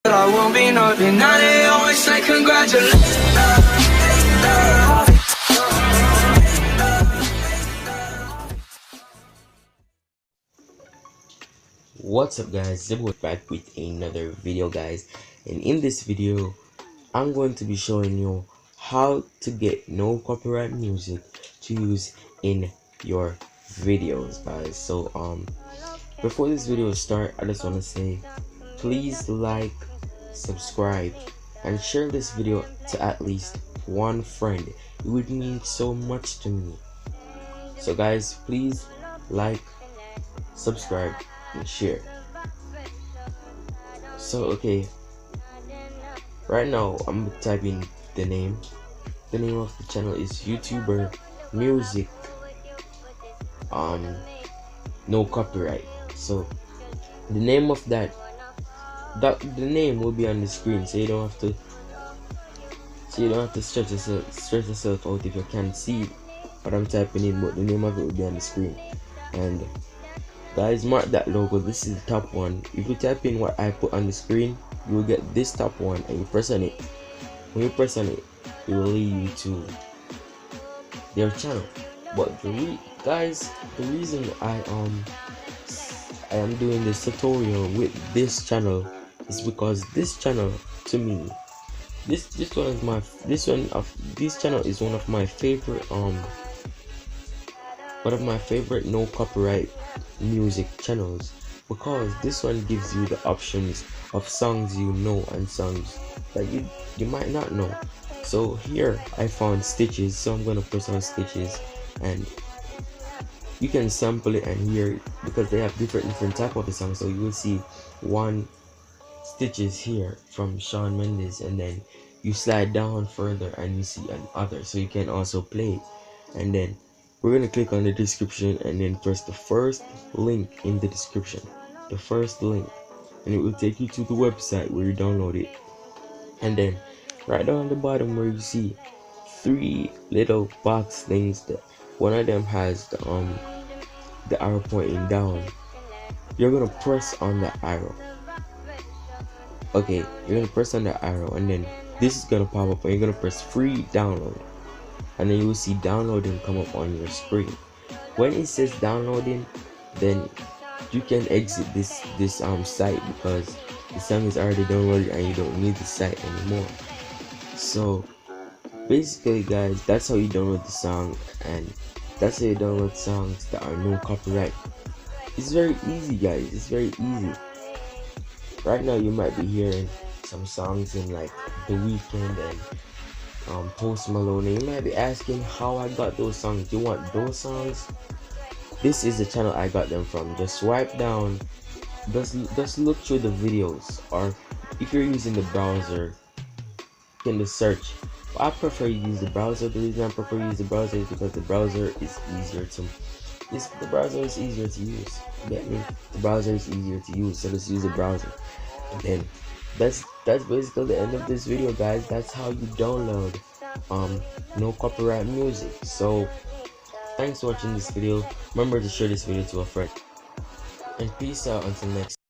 I won't be nothing. Now they always say congratulations. What's up guys, Zibbo back with another video guys, and in this video I'm going to be showing you how to get no copyright music to use in your videos guys. So before this video start, I just want to say please like, subscribe and share this video to at least one friend. It would mean so much to me. So guys, please like, subscribe and share. So okay, right now I'm typing the name of the channel is YouTuber Music no copyright. So the name of the name will be on the screen, so you don't have to stretch yourself out if you can't see what I'm typing in, but the name of it will be on the screen. And guys, mark that logo. This is the top one. If you type in what I put on the screen, you will get this top one, and you press on it. When you press on it, it will lead you to their channel. But the reason I am doing this tutorial with this channel is because this channel, to me, this channel is one of my favorite no copyright music channels, because this one gives you the options of songs you know and songs that you might not know. So here I found Stitches, so I'm gonna press on Stitches, and you can sample it and hear it because they have different type of the song. So you will see one Stitches here from Shawn Mendes, and then you slide down further and you see another, so you can also play it. And then we're gonna click on the description and then press the first link in the description, the first link, and it will take you to the website where you download it. And then right down at the bottom where you see three little box things, that one of them has the arrow pointing down, you're gonna press on the arrow. Okay, you're gonna press on the arrow, and then this is gonna pop up, and you're gonna press free download, and then you will see downloading come up on your screen. When it says downloading, then you can exit this site, because the song is already downloaded and you don't need the site anymore. So basically guys, that's how you download the song, and that's how you download songs that are no copyright. It's very easy guys, it's very easy. Right now you might be hearing some songs in like The Weeknd and Post Malone, and you might be asking how I got those songs. You want those songs? This is the channel I got them from. Just swipe down, just look through the videos, or if you're using the browser, you can just search. I prefer you use the browser. The reason I prefer to use the browser is because the browser is easier to use. Get me? The browser is easier to use, so let's use the browser. And then that's basically the end of this video guys. That's how you download no copyright music. So thanks for watching this video. Remember to share this video to a friend, and peace out until next time.